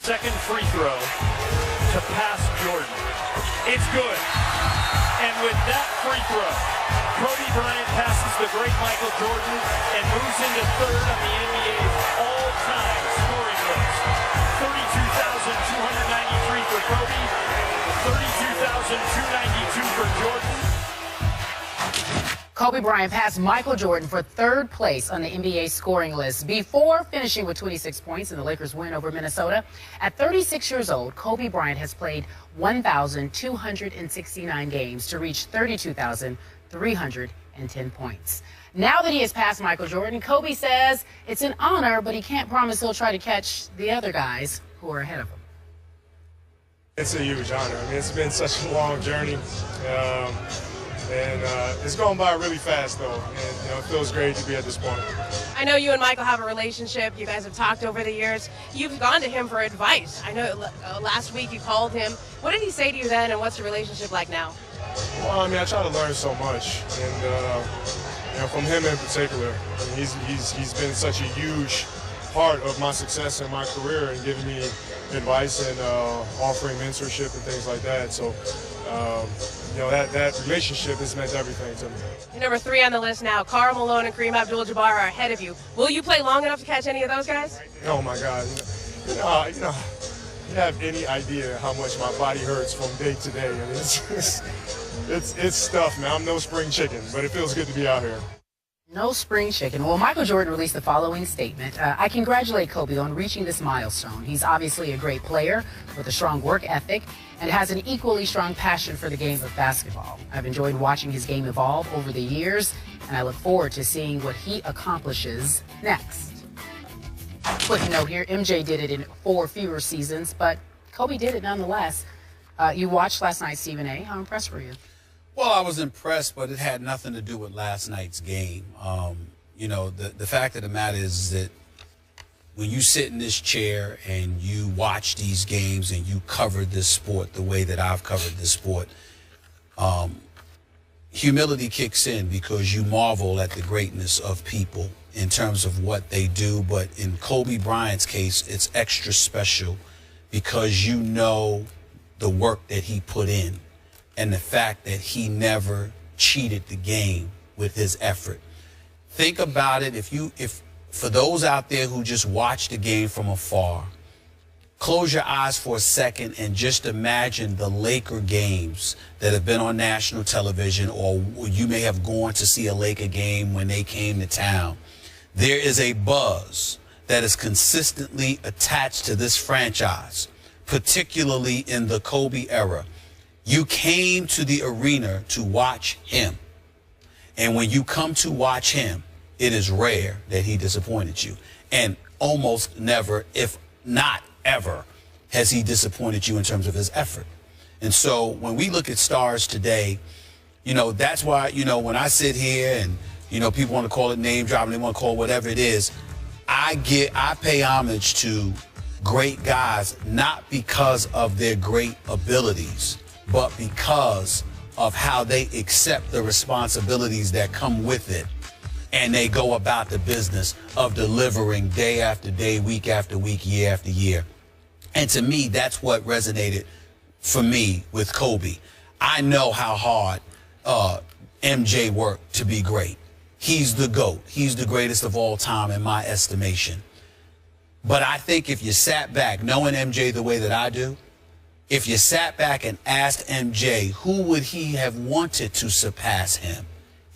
Second free throw to pass Jordan. It's good. And with that free throw, Kobe Bryant passes the great Michael Jordan and moves into third on the NBA's all-time scoring list. 32,293 for Kobe, 32,292 for Jordan. Kobe Bryant passed Michael Jordan for third place on the NBA scoring list before finishing with 26 points in the Lakers' win over Minnesota. At 36 years old, Kobe Bryant has played 1,269 games to reach 32,310 points. Now that he has passed Michael Jordan, Kobe says it's an honor, but he can't promise he'll try to catch the other guys who are ahead of him. It's a huge honor. I mean, it's been such a long journey. And it's going by really fast, though, and it feels great to be at this point. I know you and Michael have a relationship. You guys have talked over the years. You've gone to him for advice. I know last week you called him. What did he say to you then, and what's your relationship like now? Well, I mean, I try to learn so much, and from him in particular. I mean, he's been such a huge part of my success in my career and giving me advice and offering mentorship and things like that. So, that relationship has meant everything to me. You're number 3 on the list now. Karl Malone and Kareem Abdul-Jabbar are ahead of you. Will you play long enough to catch any of those guys? Oh my God! You have any idea how much my body hurts from day to day? I mean, it's stuff, man. I'm no spring chicken, but it feels good to be out here. No spring chicken. Well, Michael Jordan released the following statement. I congratulate Kobe on reaching this milestone. He's obviously a great player with a strong work ethic and has an equally strong passion for the game of basketball. I've enjoyed watching his game evolve over the years, and I look forward to seeing what he accomplishes next. Quick note here, MJ did it in 4 fewer seasons, but Kobe did it nonetheless. You watched last night, Stephen A. How impressed were you? Well, I was impressed, but it had nothing to do with last night's game. The fact of the matter is that when you sit in this chair and you watch these games and you cover this sport the way that I've covered this sport, humility kicks in because you marvel at the greatness of people in terms of what they do. But in Kobe Bryant's case, it's extra special because you know the work that he put in and the fact that he never cheated the game with his effort. Think about it. If for those out there who just watch the game from afar, close your eyes for a second and just imagine the Laker games that have been on national television, or you may have gone to see a Laker game when they came to town. There is a buzz that is consistently attached to this franchise, particularly in the Kobe era. You came to the arena to watch him. And when you come to watch him, it is rare that he disappointed you. And almost never, if not ever, has he disappointed you in terms of his effort. And so when we look at stars today, that's why, when I sit here and, people want to call it name dropping, they want to call it whatever it is, I pay homage to great guys, not because of their great abilities, but because of how they accept the responsibilities that come with it. And they go about the business of delivering day after day, week after week, year after year. And to me, that's what resonated for me with Kobe. I know how hard MJ worked to be great. He's the GOAT. He's the greatest of all time in my estimation. But I think if you sat back, knowing MJ the way that I do, if you sat back and asked MJ who would he have wanted to surpass him,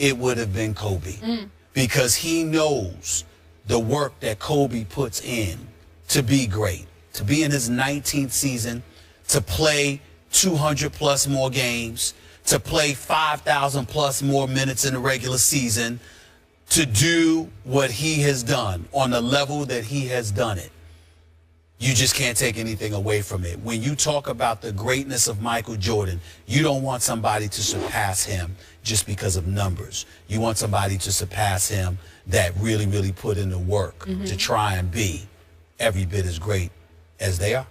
it would have been Kobe. Because he knows the work that Kobe puts in to be great, to be in his 19th season, to play 200 plus more games, to play 5,000 plus more minutes in the regular season, to do what he has done on the level that he has done it. You just can't take anything away from it. When you talk about the greatness of Michael Jordan, you don't want somebody to surpass him just because of numbers. You want somebody to surpass him that really, really put in the work to try and be every bit as great as they are.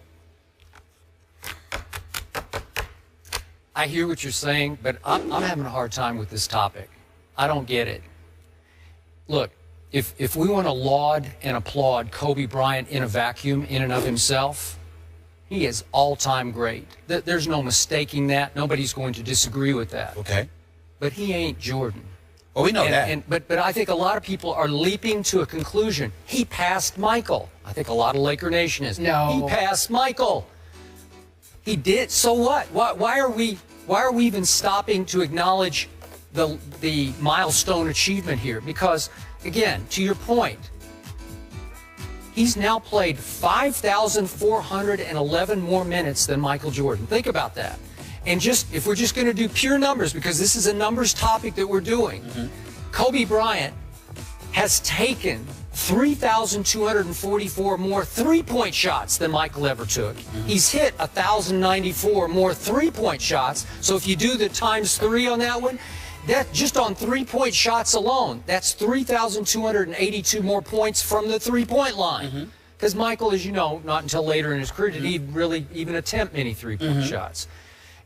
I hear what you're saying, but I'm having a hard time with this topic. I don't get it. Look, if we want to laud and applaud Kobe Bryant in a vacuum, in and of himself, He is all-time great. There's no mistaking that. Nobody's going to disagree with that. Okay. But he ain't Jordan. Well, we know that. But I think a lot of people are leaping to a conclusion. He passed Michael. I think a lot of Laker Nation is. No. He passed Michael. He did. So what? Why are we even stopping to acknowledge the milestone achievement here? Because, again, to your point, he's now played 5,411 more minutes than Michael Jordan. Think about that. And if we're just going to do pure numbers, because this is a numbers topic that we're doing, Kobe Bryant has taken 3,244 more three-point shots than Michael ever took. He's hit 1,094 more three-point shots. So if you do the ×3 on that one, that just on three-point shots alone, that's 3,282 more points from the three-point line. Because Michael, as you know, not until later in his career did he really even attempt many three-point shots.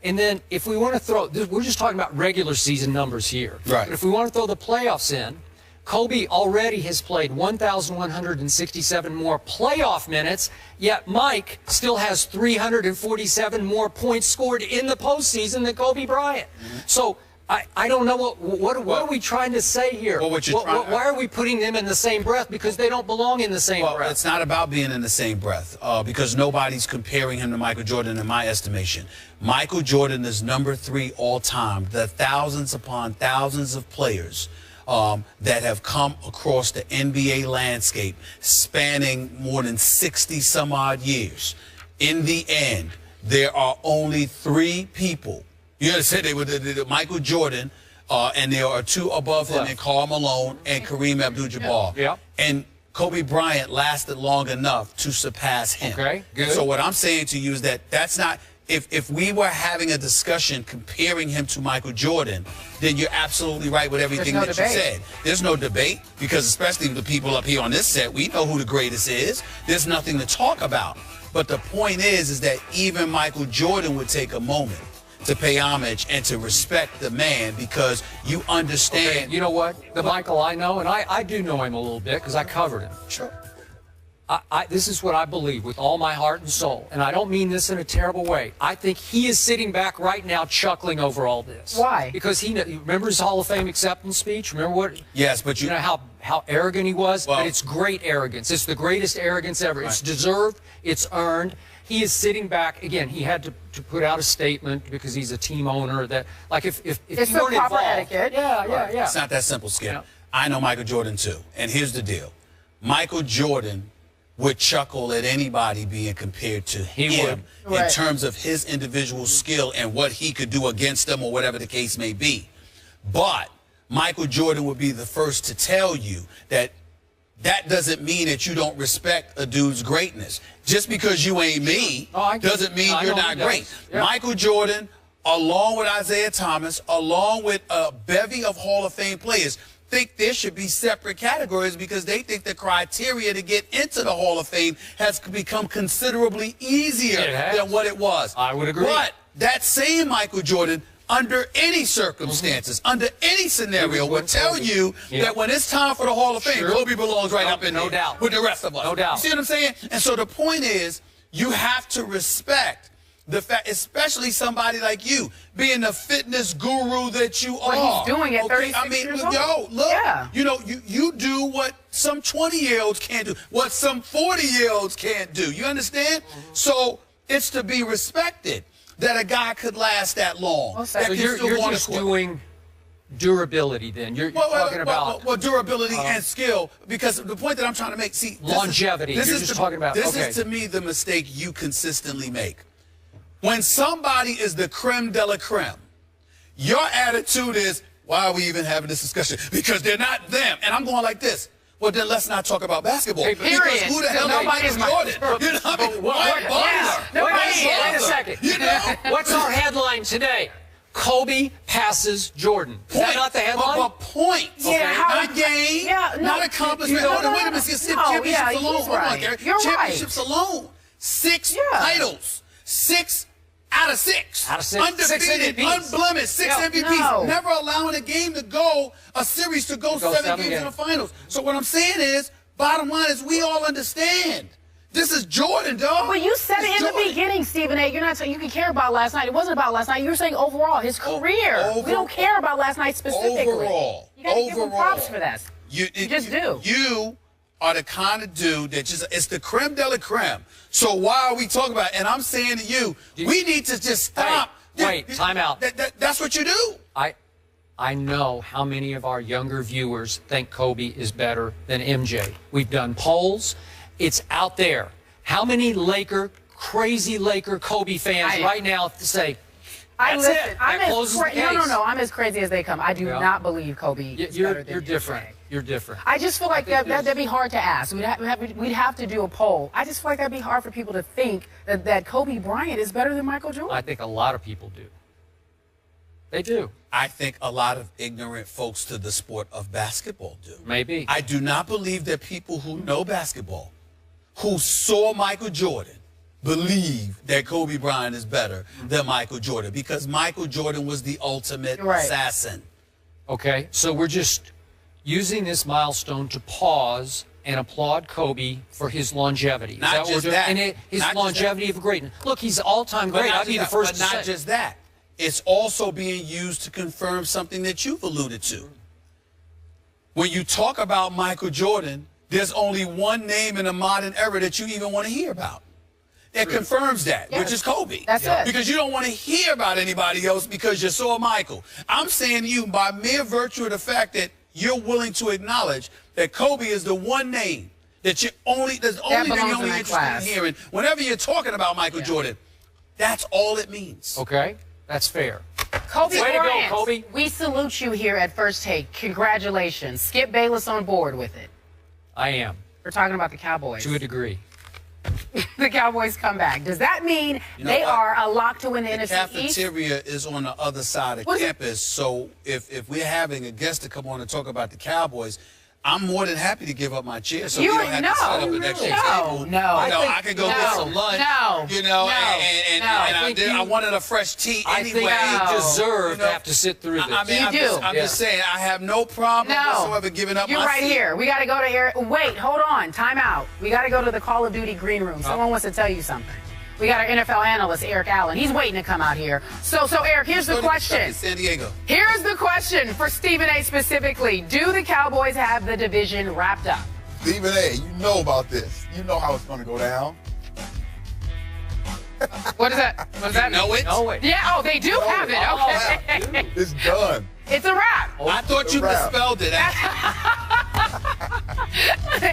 And then if we want to throw, we're just talking about regular season numbers here. Right. But if we want to throw the playoffs in, Kobe already has played 1,167 more playoff minutes, yet Mike still has 347 more points scored in the postseason than Kobe Bryant. So I don't know what are we trying to say here? Well, why are we putting them in the same breath? Because they don't belong in the same breath. It's not about being in the same breath because nobody's comparing him to Michael Jordan in my estimation. Michael Jordan is #3 all time. The thousands upon thousands of players that have come across the NBA landscape spanning more than 60 some odd years. In the end, there are only 3 people. You understand? They were Michael Jordan, and there are 2 above him, and Karl Malone and Kareem Abdul-Jabbar. Yep. And Kobe Bryant lasted long enough to surpass him. Okay, good. So what I'm saying to you is that's not. If we were having a discussion comparing him to Michael Jordan, then you're absolutely right with everything that you said. There's no debate because especially the people up here on this set, we know who the greatest is. There's nothing to talk about. But the point is that even Michael Jordan would take a moment to pay homage and to respect the man because you understand. Okay, you know what? The Michael I know, and I do know him a little bit because I covered him. Sure. This is what I believe with all my heart and soul, and I don't mean this in a terrible way. I think he is sitting back right now chuckling over all this. Why? Because he remember his Hall of Fame acceptance speech? Remember what? Yes, but you know how arrogant he was? Well, but it's great arrogance. It's the greatest arrogance ever. Right. It's deserved. It's earned. He is sitting back. Again, he had to put out a statement because he's a team owner that, like, if it's you weren't proper involved, etiquette. Yeah. It's not that simple, Skip. Yeah. I know Michael Jordan too, and here's the deal: Michael Jordan would chuckle at anybody being compared to him in terms of his individual skill and what he could do against them or whatever the case may be. But Michael Jordan would be the first to tell you that that doesn't mean that you don't respect a dude's greatness. Just because you ain't me doesn't mean you're not great. Yeah. Michael Jordan, along with Isaiah Thomas, along with a bevy of Hall of Fame players, think there should be separate categories because they think the criteria to get into the Hall of Fame has become considerably easier than what it was. I would agree. But that same Michael Jordan, under any circumstances, under any scenario, would tell you that when it's time for the Hall of Fame, Kobe belongs right up in there with the rest of us. No doubt. You see what I'm saying? And so the point is, you have to respect the fact, especially somebody like you, being the fitness guru that you are. He's doing it 36 years old. Yo, look, you know, you do what some 20-year-olds can't do, what some 40-year-olds can't do. You understand? So it's to be respected that a guy could last that long. Well, so you're just doing durability then. You're talking about durability and skill, because the point that I'm trying to make, see, longevity. You're just talking about this is to me the mistake you consistently make. When somebody is the creme de la creme, your attitude is, why are we even having this discussion? Because they're not them. And I'm going like this. Well, then let's not talk about basketball. Hey, because who the hell is Michael Jordan? You know what I mean? Wait a second. You know? What's our headline today? Kobe passes Jordan. Is that not the headline? But points. Not game, not accomplishment. Wait a minute. Championships alone. Hold on, Gary. Championships alone. 6 titles. 6 out of 6. Undefeated, unblemished, 6 MVPs. Never allowing a game to go, a series to go 7 games in the finals. So what I'm saying is, bottom line is we all understand. This is Jordan, dog. Well, you said it in the beginning. Stephen A., you're not saying you can care about last night. It wasn't about last night. You're saying overall, his career. We don't care about last night specifically. Overall. You got to give him props for that. You just do. You are the kind of dude that it's the creme de la creme. So why are we talking about it? And I'm saying to you, we need to just stop. Wait, time out. That's what you do. I know how many of our younger viewers think Kobe is better than MJ. We've done polls. It's out there. How many crazy Laker Kobe fans right now say, that's it. That closes the case. No, I'm as crazy as they come. I do not believe Kobe is better than You're different. You're different. I just feel like that'd be hard to ask. We'd have to do a poll. I just feel like that'd be hard for people to think that Kobe Bryant is better than Michael Jordan. I think a lot of people do. They do. I think a lot of ignorant folks to the sport of basketball do. Maybe. I do not believe that people who know basketball, who saw Michael Jordan, believe that Kobe Bryant is better than Michael Jordan, because Michael Jordan was the ultimate assassin. Okay, so we're just using this milestone to pause and applaud Kobe for his longevity. Not just that. And his longevity of greatness. Look, he's all-time great. I'll be the first to say. But not just that. It's also being used to confirm something that you've alluded to. When you talk about Michael Jordan, there's only one name in the modern era that you even want to hear about. It confirms that, which is Kobe. That's it. Because you don't want to hear about anybody else because you saw Michael. I'm saying to you, by mere virtue of the fact that you're willing to acknowledge that Kobe is the one name that you're only interested in hearing whenever you're talking about Michael Jordan. That's all it means. Okay, that's fair. Kobe Way Bryant, to go, Kobe. we salute you here at First Take. Congratulations. Skip Bayless on board with it. I am. We're talking about the Cowboys. To a degree. The Cowboys come back. Does that mean they are a lock to win the NFC East? The cafeteria is on the other side of campus, so if we're having a guest to come on and talk about the Cowboys, I'm more than happy to give up my chair so we don't have to set up an extra table. I could go get some lunch. I wanted a fresh tea anyway. I think you deserve to have to sit through this. I'm just saying, I have no problem whatsoever giving up my seat. You're right here. We got to go to Eric. Wait, hold on. Time out. We got to go to the Call of Duty green room. Someone wants to tell you something. We got our NFL analyst, Eric Allen. He's waiting to come out here. So Eric, here's the question. San Diego. Here's the question for Stephen A. specifically. Do the Cowboys have the division wrapped up? Stephen A., you know about this. You know how it's going to go down. What is that? What does that mean? Know it? Yeah, they do have it. Okay. It's done. It's a wrap. I thought you misspelled it.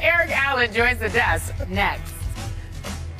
Eric Allen joins the desk next.